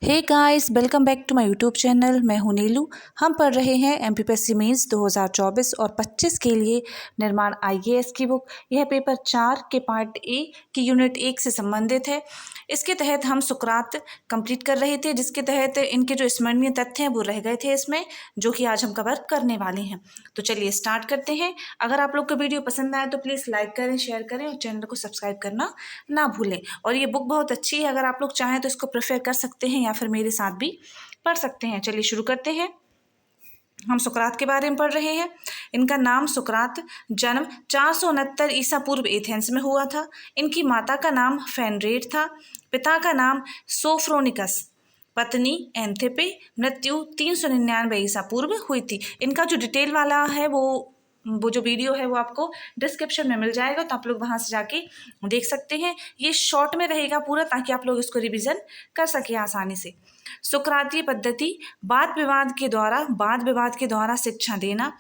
Hey guys, welcome back to my YouTube channel. मैं हूं नीलू। हम पढ़ रहे हैं एमपीपीएससी मेंस 2024 और 25 के लिए निर्माण आईएएस की बुक। यह पेपर 4 के पार्ट ए की यूनिट 1 से संबंधित है। इसके तहत हम सुकरात कंप्लीट कर रहे थे, जिसके तहत इनके जो स्मरणीय तथ्य हैं वो रह गए थे इसमें, जो कि आज हम कवर करने वाले हैं। तो चलिए स्टार्ट करते हैं। अगर आप लोग को वीडियो पसंद आए तो प्लीज़ लाइक करें, शेयर करें और चैनल को सब्सक्राइब करना ना भूलें। और ये बुक बहुत अच्छी है, अगर आप लोग चाहें तो इसको प्रेफर कर सकते हैं या फिर मेरे साथ भी पढ़ सकते हैं। चलिए शुरू करते हैं। हम सुकरात के बारे में पढ़ रहे हैं। इनका नाम सुकरात, जन्म 469 ईसा पूर्व एथेंस में हुआ था। इनकी माता का नाम फेनरेट था, पिता का नाम सोफ्रोनिकस, पत्नी एंथेपे। मृत्यु 399 ईसा पूर्व हुई थी। इनका जो डिटेल वाला है वो जो वीडियो है वो आपको डिस्क्रिप्शन में मिल जाएगा, तो आप लोग वहाँ से जाके देख सकते हैं। ये शॉर्ट में रहेगा पूरा, ताकि आप लोग इसको रिवीजन कर सकें आसानी से। सुकरातीय पद्धति, वाद विवाद के द्वारा शिक्षा देना।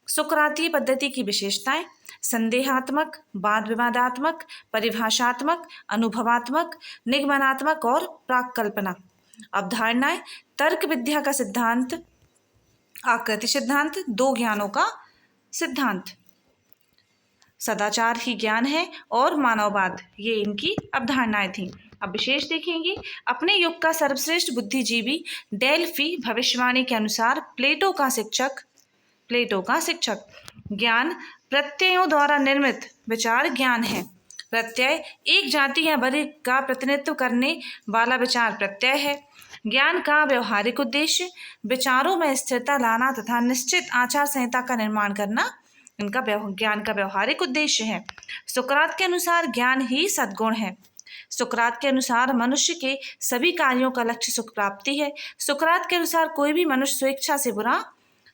सुकरातीय पद्धति की विशेषताएं: संदेहात्मक, वाद विवादात्मक, परिभाषात्मक, अनुभवात्मक, निगमनात्मक और प्राक्कल्पना। अवधारणाएं: तर्क विद्या का सिद्धांत, आकृति सिद्धांत, दो ज्ञानों का सिद्धांत, सदाचार ही ज्ञान है और मानववाद, ये इनकी अवधारणाएं थीं। अब विशेष देखेंगे। अपने युग का सर्वश्रेष्ठ बुद्धिजीवी, डेल्फी भविष्यवाणी के अनुसार प्लेटो का शिक्षक। ज्ञान प्रत्ययों द्वारा निर्मित विचार ज्ञान है। प्रत्यय एक जाति या वर्ग का प्रतिनिधित्व करने वाला विचार प्रत्यय है। ज्ञान का व्यवहारिक उद्देश्य, विचारों में स्थिरता लाना तथा निश्चित आचार संहिता का निर्माण करना इनका ज्ञान का व्यवहारिक उद्देश्य है। सुकरात के अनुसार ज्ञान ही सद्गुण है। सुकरात के अनुसार मनुष्य के सभी कार्यों का लक्ष्य सुख प्राप्ति है। सुकरात के अनुसार कोई भी मनुष्य स्वेच्छा से बुरा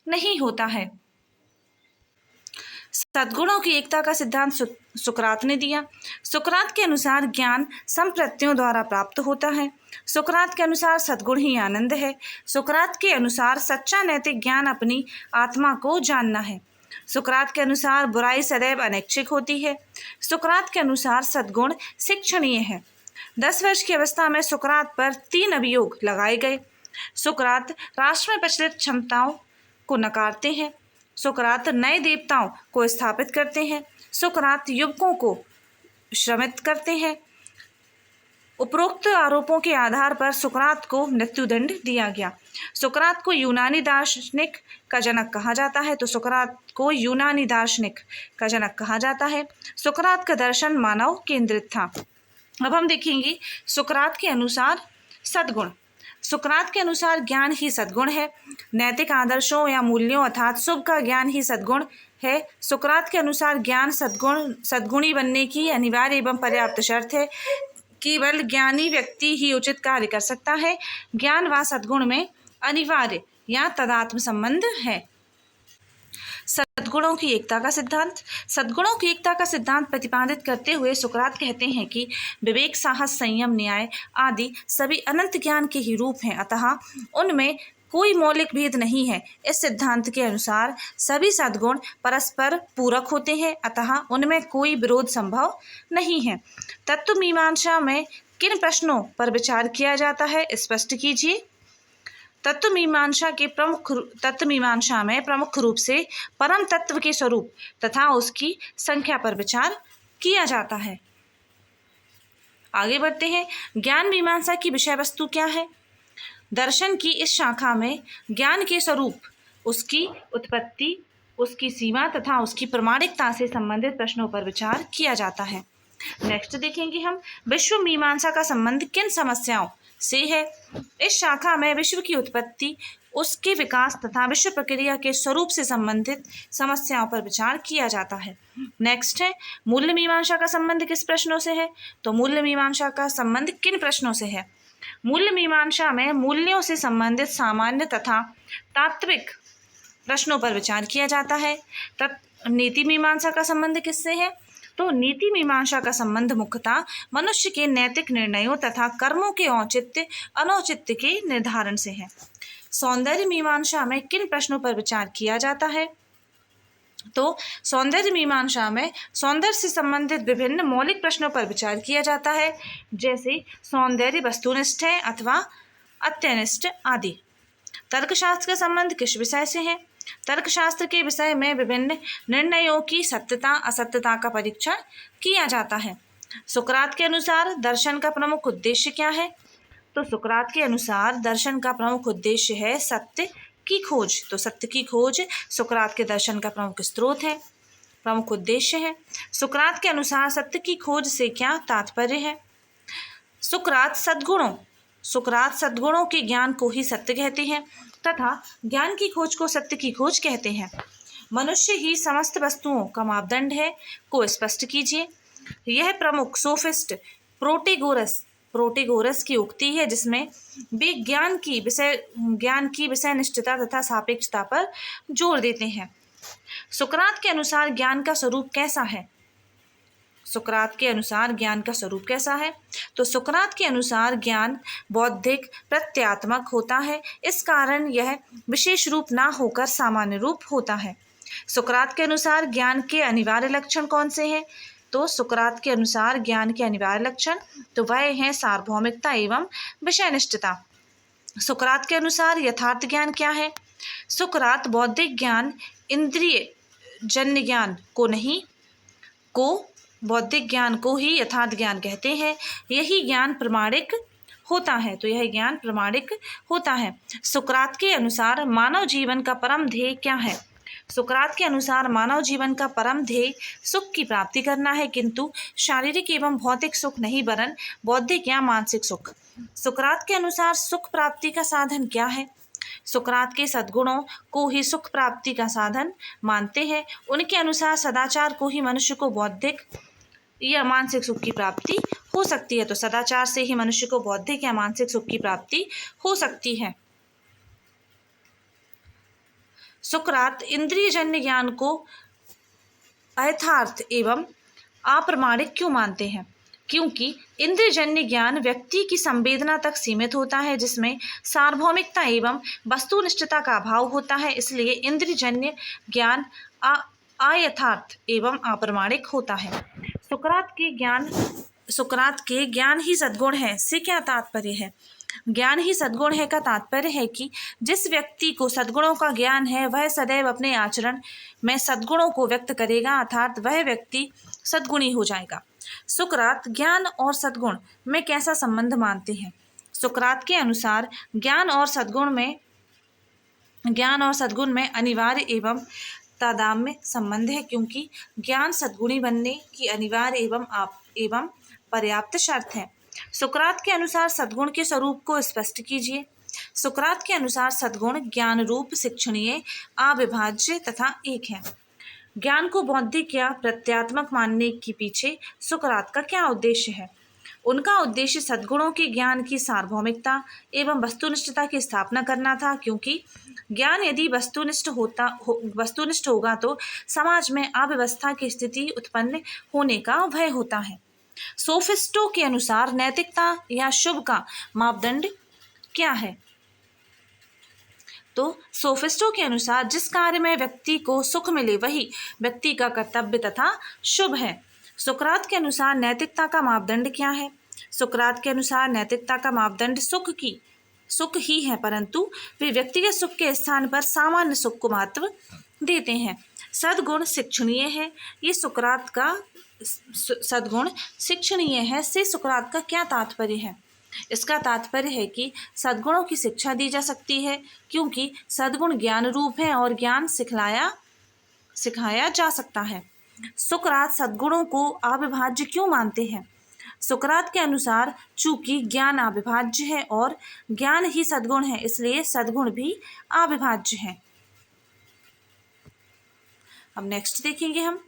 नहीं होता है। सद्गुणों की एकता का सिद्धांत सुकरात ने दिया। सुकरात के अनुसार ज्ञान संप्रत्ययों द्वारा प्राप्त होता है। सुकरात के अनुसार सद्गुण ही आनंद है। सुकरात के अनुसार सच्चा नैतिक ज्ञान अपनी आत्मा को जानना है। सुकरात के अनुसार बुराई सदैव अनैच्छिक होती है। सुकरात के अनुसार सद्गुण शिक्षणीय है। 10 वर्ष की अवस्था में सुकरात पर 3 अभियोग लगाए गए। सुकरात राष्ट्र में प्रचलित क्षमताओं को नकारते हैं। सुकरात नए देवताओं को स्थापित करते हैं। सुकरात युवकों को श्रमित करते हैं। उपरोक्त आरोपों के आधार पर सुकरात को मृत्युदंड दिया गया। सुकरात को यूनानी दार्शनिक का जनक कहा जाता है, तो सुकरात को यूनानी दार्शनिक का जनक कहा जाता है। सुकरात का दर्शन मानव केंद्रित था। अब हम देखेंगे सुकरात के अनुसार सद्गुण। सुकरात के अनुसार ज्ञान ही सद्गुण है। नैतिक आदर्शों या मूल्यों अर्थात शुभ का ज्ञान ही सद्गुण है। सुकरात के अनुसार ज्ञान सद्गुणी बनने की अनिवार्य एवं पर्याप्त शर्त है। केवल ज्ञानी व्यक्ति ही उचित कार्य कर सकता है। ज्ञान व सद्गुण में अनिवार्य या तदात्म संबंध है। सद्गुणों की एकता का सिद्धांत। सद्गुणों की एकता का सिद्धांत प्रतिपादित करते हुए सुकरात कहते हैं कि विवेक, साहस, संयम, न्याय आदि सभी अनंत ज्ञान के ही रूप हैं, अतः उनमें कोई मौलिक भेद नहीं है। इस सिद्धांत के अनुसार सभी सद्गुण परस्पर पूरक होते हैं, अतः उनमें कोई विरोध संभव नहीं है। तत्व मीमांसा में किन प्रश्नों पर विचार किया जाता है, स्पष्ट कीजिए। तत्व मीमांसा में प्रमुख रूप से परम तत्व के स्वरूप तथा उसकी संख्या पर विचार किया जाता है। आगे बढ़ते हैं। ज्ञान मीमांसा की विषय वस्तु क्या है? दर्शन की इस शाखा में ज्ञान के स्वरूप, उसकी उत्पत्ति, उसकी सीमा तथा उसकी प्रमाणिकता से संबंधित प्रश्नों पर विचार किया जाता है। नेक्स्ट देखेंगे हम, विश्व मीमांसा का संबंध किन समस्याओं से है? इस शाखा में विश्व की उत्पत्ति, उसके विकास तथा विश्व प्रक्रिया के स्वरूप से संबंधित समस्याओं पर विचार किया जाता है। नेक्स्ट है, मूल्य मीमांसा का संबंध किस प्रश्नों से है? तो मूल्य मीमांसा का संबंध किन प्रश्नों से है? मूल्य मीमांसा में मूल्यों से संबंधित सामान्य तथा तात्विक प्रश्नों पर विचार किया जाता है। नीति मीमांसा का संबंध किससे है? तो नीति मीमांसा का संबंध मुख्यतः मनुष्य के नैतिक निर्णयों तथा कर्मों के औचित्य अनौचित्य के निर्धारण से है। सौंदर्य मीमांसा में किन प्रश्नों पर विचार किया जाता है? तो सौंदर्य मीमांसा में सौंदर्य से संबंधित विभिन्न मौलिक प्रश्नों पर विचार किया जाता है, जैसे सौंदर्य वस्तुनिष्ठ है अथवा अत्यनिष्ट आदि। तर्कशास्त्र का संबंध किस विषय से है? तर्कशास्त्र के विषय में विभिन्न निर्णयों की सत्यता असत्यता का परीक्षण किया जाता है। सुकरात के अनुसार दर्शन का प्रमुख उद्देश्य क्या है? तो सुकरात के अनुसार दर्शन का प्रमुख उद्देश्य है सत्य की खोज। तो सत्य की खोज सुकरात के दर्शन का प्रमुख स्रोत है, प्रमुख उद्देश्य है। सुकरात के अनुसार सत्य की खोज से क्या तात्पर्य है? सुकरात सद्गुणों के ज्ञान को ही सत्य कहते हैं तथा ज्ञान की खोज को सत्य की खोज कहते हैं। मनुष्य ही समस्त वस्तुओं का मापदंड है को स्पष्ट कीजिए। यह प्रमुख सोफिस्ट प्रोटेगोरस की उक्ति है, जिसमें वे ज्ञान की विषय निष्ठता तथा सापेक्षता पर जोर देते हैं। सुकरात के अनुसार ज्ञान का स्वरूप कैसा है? सुकरात के अनुसार ज्ञान का स्वरूप कैसा है? तो सुकरात के अनुसार ज्ञान बौद्धिक प्रत्यात्मक होता है। इस कारण यह विशेष रूप ना होकर सामान्य रूप होता है। सुकरात के अनुसार ज्ञान के अनिवार्य लक्षण कौन से हैं? तो सुकरात के अनुसार ज्ञान के अनिवार्य लक्षण तो वह हैं सार्वभौमिकता एवं विषयनिष्ठता। सुकरात के अनुसार यथार्थ ज्ञान क्या है? सुकरात बौद्धिक ज्ञान इंद्रिय जन्य ज्ञान बौद्धिक ज्ञान को ही यथार्थ ज्ञान कहते हैं। यही ज्ञान प्रमाणिक होता है। तो यह ज्ञान प्रमाणिक होता है। सुकरात के अनुसार मानव जीवन का परम ध्येय क्या है? सुकरात के अनुसार मानव जीवन का परम ध्येय सुख की प्राप्ति करना है, किंतु शारीरिक एवं भौतिक सुख नहीं वरन बौद्धिक या मानसिक सुख। सुकरात के अनुसार सुख प्राप्ति का साधन क्या है? सुकरात के सद्गुणों को ही सुख प्राप्ति का साधन मानते हैं। उनके अनुसार सदाचार को ही मनुष्य को बौद्धिक या मानसिक सुख की प्राप्ति हो सकती है। तो सदाचार से ही मनुष्य को बौद्धिक या मानसिक सुख की प्राप्ति हो सकती है। सुकरात इंद्रियजन्य ज्ञान को अयथार्थ एवं अप्रमाणिक क्यों मानते हैं? क्योंकि इंद्रियजन्य ज्ञान व्यक्ति की संवेदना तक सीमित होता है, जिसमें सार्वभौमिकता एवं वस्तुनिष्ठता का अभाव होता है। इसलिए इंद्रियजन्य ज्ञान अयथार्थ एवं अप्रमाणिक होता है। सुकरात के ज्ञान ही सद्गुण है से क्या तात्पर्य है? ज्ञान ही सद्गुण है का तात्पर्य है कि जिस व्यक्ति को सद्गुणों का ज्ञान है वह सदैव अपने आचरण में सद्गुणों को व्यक्त करेगा, अर्थात वह व्यक्ति सद्गुणी हो जाएगा। सुकरात ज्ञान और सद्गुण में कैसा संबंध मानते हैं? सुकरात के अनुसार ज्ञान और सद्गुण में अनिवार्य एवं तादात्म्य संबंध है, क्योंकि ज्ञान सद्गुणी बनने की अनिवार्य एवं पर्याप्त शर्त है। सुकरात के अनुसार सद्गुण के स्वरूप को स्पष्ट कीजिए। सुकरात के अनुसार सद्गुण ज्ञान रूप, शिक्षणीय, अविभाज्य तथा एक है। ज्ञान को बौद्धिक या प्रत्यात्मक मानने के पीछे सुकरात का क्या उद्देश्य है? उनका उद्देश्य सद्गुणों के ज्ञान की सार्वभौमिकता एवं वस्तुनिष्ठता की स्थापना करना था, क्योंकि ज्ञान यदि वस्तुनिष्ठ होगा तो समाज में अव्यवस्था की स्थिति उत्पन्न होने का भय होता है। सोफिस्टों के अनुसार नैतिकता या शुभ का मापदंड क्या है? तो सोफिस्टों के अनुसार जिस कार्य में व्यक्ति को सुख मिले वही व्यक्ति का कर्तव्य तथा शुभ है। सुकरात के अनुसार नैतिकता का मापदंड क्या है? सुकरात के अनुसार नैतिकता का मापदंड सुख ही है, परंतु वे व्यक्तिगत सुख के स्थान पर सामान्य सुख को महत्व देते हैं। सद्गुण शिक्षणीय है। ये सुकरात का सद्गुण शिक्षणीय है से सुकरात का क्या तात्पर्य है? इसका तात्पर्य है कि सद्गुणों की शिक्षा दी जा सकती है, क्योंकि सद्गुण ज्ञान रूप है और ज्ञान सिखाया जा सकता है। सुकरात सद्गुणों को अविभाज्य क्यों मानते हैं? सुकरात के अनुसार चूंकि ज्ञान अविभाज्य है और ज्ञान ही सद्गुण है, इसलिए सद्गुण भी अविभाज्य है। अब नेक्स्ट देखेंगे हम।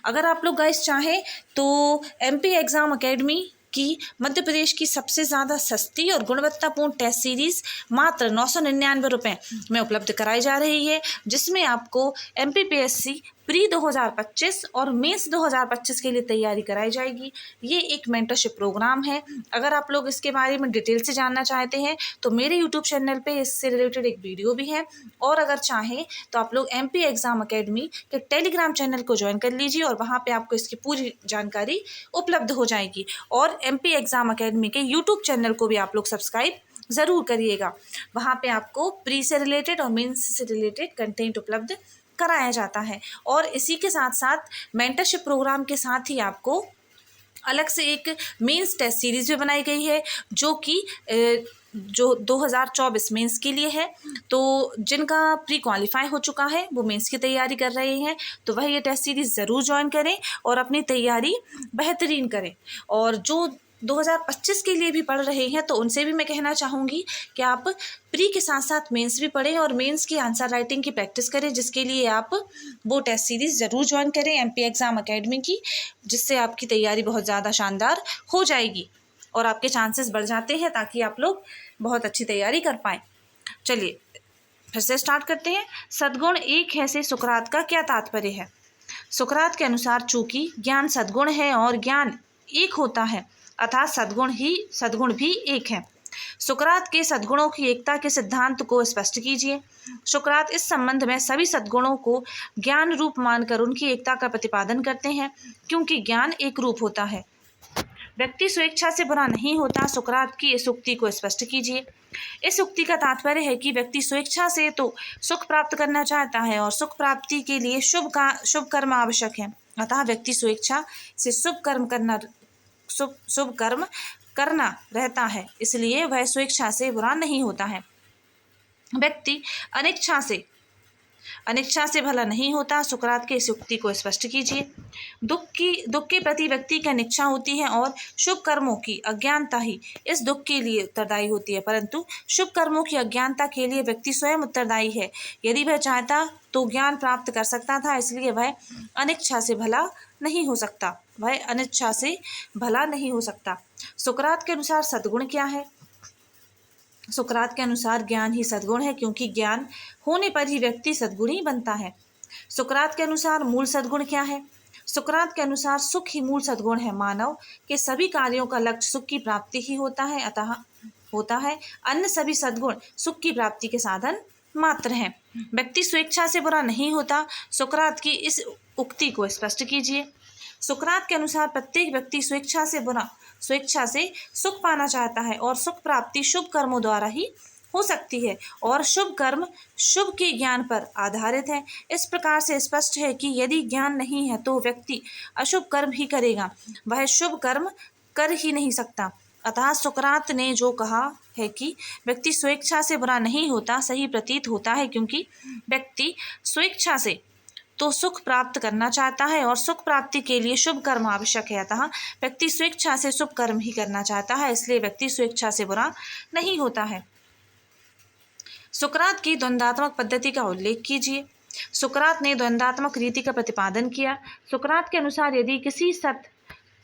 अगर आप लोग गाइस चाहें तो MP एग्ज़ाम अकेडमी की मध्य प्रदेश की सबसे ज़्यादा सस्ती और गुणवत्तापूर्ण टेस्ट सीरीज़ मात्र 999 रुपये में उपलब्ध कराई जा रही है, जिसमें आपको MPPSC प्री 2025 और मेंस 2025 के लिए तैयारी कराई जाएगी। ये एक मेंटरशिप प्रोग्राम है। अगर आप लोग इसके बारे में डिटेल से जानना चाहते हैं तो मेरे यूट्यूब चैनल पे इससे रिलेटेड एक वीडियो भी है, और अगर चाहें तो आप लोग MP एग्ज़ाम अकेडमी के टेलीग्राम चैनल को ज्वाइन कर लीजिए और वहाँ पे आपको इसकी पूरी जानकारी उपलब्ध हो जाएगी। और MP एग्ज़ाम अकेडमी के यूट्यूब चैनल को भी आप लोग सब्सक्राइब ज़रूर करिएगा। वहाँ पे आपको प्री से रिलेटेड और मेंस से रिलेटेड कंटेंट उपलब्ध कराया जाता है। और इसी के साथ साथ मेंटरशिप प्रोग्राम के साथ ही आपको अलग से एक मेंस टेस्ट सीरीज़ भी बनाई गई है, जो कि जो 2024 मेंस के लिए है। तो जिनका प्री क्वालिफाई हो चुका है वो मेंस की तैयारी कर रहे हैं, तो वह ये टेस्ट सीरीज़ ज़रूर ज्वाइन करें और अपनी तैयारी बेहतरीन करें। और जो 2025 के लिए भी पढ़ रहे हैं तो उनसे भी मैं कहना चाहूँगी कि आप प्री के साथ साथ मेंस भी पढ़ें और मेंस की आंसर राइटिंग की प्रैक्टिस करें, जिसके लिए आप वो टेस्ट सीरीज़ ज़रूर ज्वाइन करें एमपी एग्ज़ाम अकेडमी की, जिससे आपकी तैयारी बहुत ज़्यादा शानदार हो जाएगी और आपके चांसेस बढ़ जाते हैं, ताकि आप लोग बहुत अच्छी तैयारी कर पाएँ। चलिए फिर से स्टार्ट करते हैं। सद्गुण एक है से सुकरात का क्या तात्पर्य है? सुकरात के अनुसार चूंकि ज्ञान सद्गुण है और ज्ञान एक होता है, अर्थात सद्गुण भी एक है। सुकरात के सद्गुणों की एकता के सिद्धांत को स्पष्ट कीजिए। सुकरात इस संबंध में सभी सद्गुणों को ज्ञान रूप मानकर उनकी एकता का प्रतिपादन करते हैं, क्योंकि ज्ञान एक रूप होता है। व्यक्ति स्वेच्छा से बुरा नहीं होता। सुकरात की इस उक्ति को स्पष्ट कीजिए। इस उक्ति का तात्पर्य है कि व्यक्ति स्वेच्छा से तो सुख प्राप्त करना चाहता है और सुख प्राप्ति के लिए शुभ कर्म आवश्यक है। अतः व्यक्ति स्वेच्छा से शुभ कर्म करना रहता है, इसलिए वह स्वेच्छा से बुरा नहीं होता है। व्यक्ति अनिच्छा से भला नहीं होता। सुकरात के इस उक्ति को स्पष्ट कीजिए। दुख के प्रति व्यक्ति की अनिच्छा होती है और शुभ कर्मों की अज्ञानता ही इस दुख के लिए उत्तरदायी होती है, परंतु शुभ कर्मों की अज्ञानता के लिए व्यक्ति स्वयं उत्तरदायी है। यदि वह चाहता तो ज्ञान प्राप्त कर सकता था, इसलिए वह अनिच्छा से भला नहीं हो सकता। सुकरात के अनुसार सद्गुण क्या है? सुकरात के अनुसार ज्ञान ही सद्गुण है, क्योंकि ज्ञान होने पर ही व्यक्ति सद्गुणी बनता है। सुकरात के अनुसार मूल सद्गुण क्या है? सुकरात के अनुसार सुख ही मूल सद्गुण है। मानव के सभी कार्यों का लक्ष्य सुख की प्राप्ति ही होता है। अन्य सभी सद्गुण सुख की प्राप्ति के साधन मात्र हैं। व्यक्ति स्वेच्छा से बुरा नहीं होता। सुकरात की इस उक्ति को स्पष्ट कीजिए। सुकरात के अनुसार प्रत्येक व्यक्ति स्वेच्छा से सुख पाना चाहता है और सुख प्राप्ति शुभ कर्मों द्वारा ही हो सकती है, और शुभ कर्म शुभ के ज्ञान पर आधारित है। इस प्रकार से स्पष्ट है कि यदि ज्ञान नहीं है तो व्यक्ति अशुभ कर्म ही करेगा, वह शुभ कर्म कर ही नहीं सकता। अतः सुकरात ने जो कहा है कि व्यक्ति स्वेच्छा से बुरा नहीं होता, सही प्रतीत होता है, क्योंकि व्यक्ति स्वेच्छा से तो सुख प्राप्त करना चाहता है और सुख प्राप्ति के लिए शुभ कर्म आवश्यक है। अतः व्यक्ति स्वेच्छा से शुभ कर्म ही करना चाहता है, इसलिए व्यक्ति स्वेच्छा से बुरा नहीं होता है। सुकरात की द्वंद्वात्मक पद्धति का उल्लेख कीजिए। सुकरात ने द्वंद्वात्मक रीति का प्रतिपादन किया। सुकरात के अनुसार यदि किसी सत्य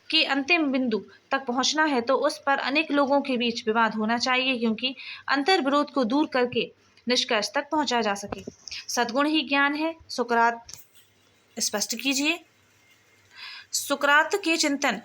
के अंतिम बिंदु तक पहुंचना है तो उस पर अनेक लोगों के बीच विवाद होना चाहिए, क्योंकि अंतर विरोध को दूर करके निष्कर्ष तक पहुंचा जा सके। सद्गुण ही ज्ञान है। सुकरात स्पष्ट कीजिए। सुकरात के चिंतन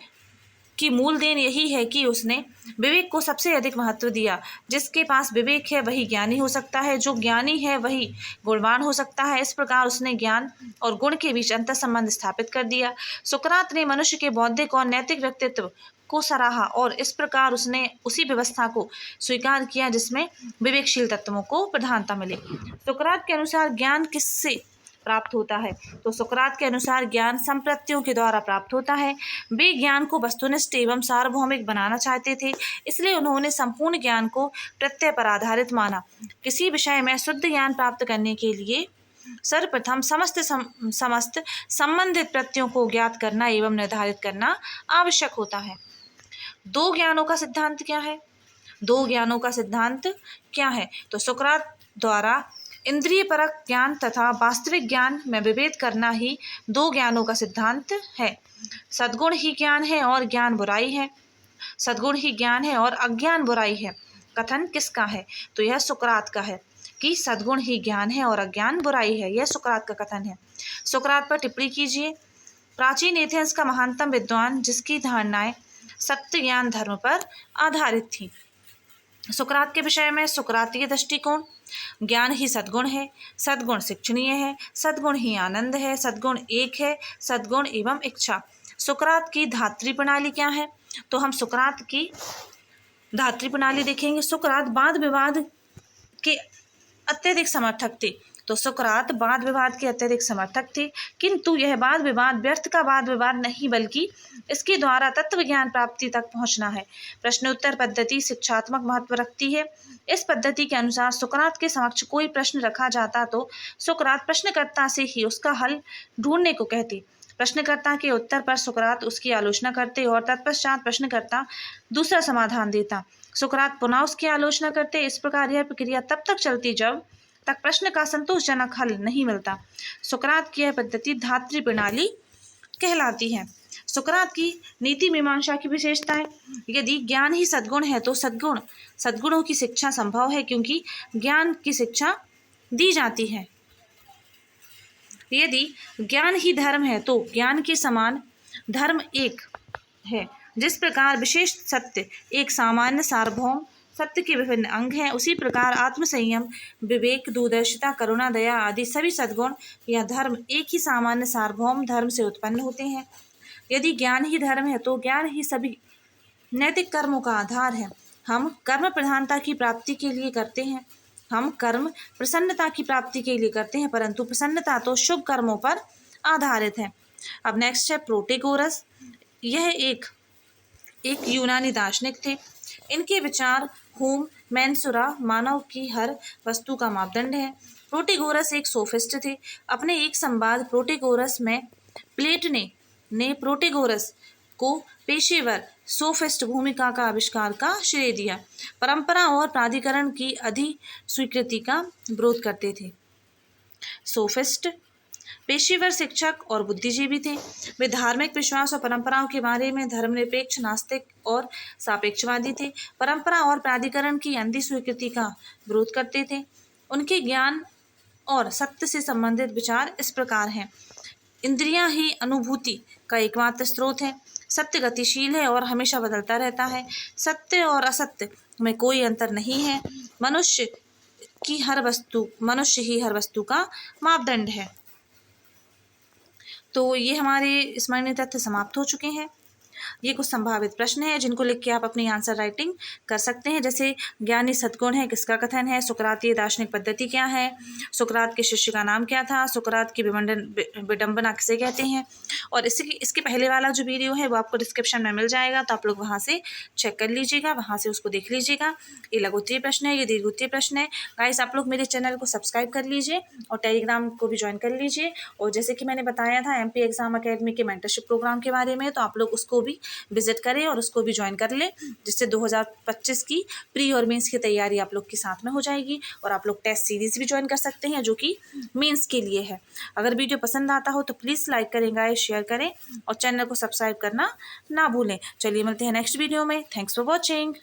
की मूल देन यही है कि उसने विवेक को सबसे अधिक महत्व दिया। जिसके पास विवेक है वही ज्ञानी हो सकता है, जो ज्ञानी है वही गुणवान हो सकता है। इस प्रकार उसने ज्ञान और गुण के बीच अंतर संबंध स्थापित कर दिया। सुकरात ने मनुष्य के बौद्धिक और नैतिक व्यक्तित्व को सराहा और इस प्रकार उसने उसी व्यवस्था को स्वीकार किया जिसमें विवेकशील तत्वों को प्रधानता मिले। सुकरात के अनुसार ज्ञान किससे प्राप्त होता है? तो सुकरात के अनुसार ज्ञान संप्रत्ययों के द्वारा प्राप्त होता है। वे ज्ञान को वस्तुनिष्ठ एवं सार्वभौमिक बनाना चाहते थे, इसलिए उन्होंने संपूर्ण ज्ञान को प्रत्यय पर आधारित माना। किसी विषय में शुद्ध ज्ञान प्राप्त करने के लिए सर्वप्रथम समस्त संबंधित प्रत्ययों को ज्ञात करना एवं निर्धारित करना आवश्यक होता है। दो ज्ञानों का सिद्धांत क्या है? दो ज्ञानों का सिद्धांत क्या है? तो सुकरात द्वारा इंद्रिय परक ज्ञान तथा वास्तविक ज्ञान में विभेद करना ही दो ज्ञानों का सिद्धांत है। सद्गुण ही ज्ञान है और ज्ञान बुराई है। सद्गुण ही ज्ञान है और अज्ञान बुराई है। कथन किसका है? तो यह सुकरात का है कि सद्गुण ही ज्ञान है और अज्ञान बुराई है। यह सुकरात का कथन है। सुकरात पर टिप्पणी कीजिए। प्राचीन एथेंस का महानतम विद्वान जिसकी धारणाएं सत्य ज्ञान धर्म पर आधारित थी। सुकरात के विषय में सुकरातीय दृष्टिकोण। ज्ञान ही सद्गुण है, सद्गुण शिक्षणीय है, सद्गुण ही आनंद है, सद्गुण एक है, सद्गुण एवं इच्छा। सुकरात की धात्री प्रणाली क्या है? तो हम सुकरात की धात्री प्रणाली देखेंगे। सुकरात वाद विवाद के अत्यधिक समर्थक थे। तो सुकरात वाद विवाद के अत्यधिक समर्थक थे, किंतु यह वाद विवाद व्यर्थ का वाद विवाद नहीं, बल्कि इसके द्वारा तत्व ज्ञान प्राप्ति तक पहुंचना है। प्रश्नोत्तर पद्धति शिक्षात्मक महत्व रखती है। इस पद्धति के अनुसार सुकरात के समक्ष कोई प्रश्न रखा जाता तो सुकरात प्रश्नकर्ता से ही उसका हल ढूंढने को कहते। प्रश्नकर्ता के उत्तर पर सुकरात उसकी आलोचना करते और तत्पश्चात प्रश्नकर्ता दूसरा समाधान देता। सुकरात पुनः उसकी आलोचना करते। इस प्रकार यह प्रक्रिया तब तक चलती जब तक प्रश्न का संतोषजनक हल नहीं मिलता। सुकरात की यह पद्धति धात्री प्रणाली कहलाती है। सुकरात की नीति मीमांसा की विशेषताएं। यदि ज्ञान ही सद्गुण है तो सद्गुणों की शिक्षा संभव है, क्योंकि ज्ञान की शिक्षा दी जाती है। यदि ज्ञान ही धर्म है तो ज्ञान के समान धर्म एक है। जिस प्रकार विशेष सत्य एक सामान्य सार्वभौम सत्य के विभिन्न अंग हैं, उसी प्रकार आत्मसंयम, विवेक, दूरदर्शिता, करुणा, दया आदि सभी सद्गुण या धर्म एक ही सामान्य सार्वभौम धर्म से उत्पन्न होते हैं। यदि ज्ञान ही धर्म है तो ज्ञान ही सभी नैतिक कर्मों का आधार है। हम कर्म प्रधानता की प्राप्ति के लिए करते हैं। हम कर्म प्रसन्नता की प्राप्ति के लिए करते हैं, परंतु प्रसन्नता तो शुभ कर्मों पर आधारित है। अब नेक्स्ट है प्रोटेगोरस। यह एक यूनानी दार्शनिक थे। इनके विचार होम मेंसुरा मानव की हर वस्तु का मापदंड है। प्रोटेगोरस एक सोफिस्ट थे। अपने एक संवाद प्रोटेगोरस में प्लेट ने प्रोटेगोरस को पेशेवर सोफिस्ट भूमिका का आविष्कार का श्रेय दिया। परंपरा और प्राधिकरण की अधिस्वीकृति का विरोध करते थे। सोफिस्ट पेशेवर शिक्षक और बुद्धिजीवी थे। वे धार्मिक विश्वास और परंपराओं के बारे में धर्मनिरपेक्ष, नास्तिक और सापेक्षवादी थे। परंपरा और प्राधिकरण की अंधी स्वीकृति का विरोध करते थे। उनके ज्ञान और सत्य से संबंधित विचार इस प्रकार हैं। इंद्रियां ही अनुभूति का एकमात्र स्रोत है। सत्य गतिशील है और हमेशा बदलता रहता है। सत्य और असत्य में कोई अंतर नहीं है। मनुष्य ही हर वस्तु का मापदंड है। तो ये हमारे स्मरणीय तथ्य समाप्त हो चुके हैं। ये कुछ संभावित प्रश्न हैं जिनको लिख के आप अपनी आंसर राइटिंग कर सकते हैं। जैसे ज्ञान ही सद्गुण है, किसका कथन है? सुकरातीय दार्शनिक पद्धति क्या है? सुकरात के शिष्य का नाम क्या था? सुकरात की विडंबना किसे कहते हैं? और इसके पहले वाला जो वीडियो है वो आपको डिस्क्रिप्शन में मिल जाएगा, तो आप लोग वहाँ से चेक कर लीजिएगा, वहाँ से उसको देख लीजिएगा। ये लघुत्तरीय प्रश्न है, ये दीर्घोत्तरीय प्रश्न है। गाइस, आप लोग मेरे चैनल को सब्सक्राइब कर लीजिए और टेलीग्राम को भी ज्वाइन कर लीजिए। और जैसे कि मैंने बताया था MP एग्जाम अकेडमी के मेंटरशिप प्रोग्राम के बारे में, तो आप लोग उसको भी विजिट करें और उसको भी ज्वाइन कर लें, जिससे 2025 की प्री और मेंस की तैयारी आप लोग के साथ में हो जाएगी। और आप लोग टेस्ट सीरीज भी ज्वाइन कर सकते हैं, जो कि मेंस के लिए है। अगर वीडियो पसंद आता हो तो प्लीज़ लाइक करें गाइस, शेयर करें और चैनल को सब्सक्राइब करना ना भूलें। चलिए मिलते हैं नेक्स्ट वीडियो में। Thanks for watching.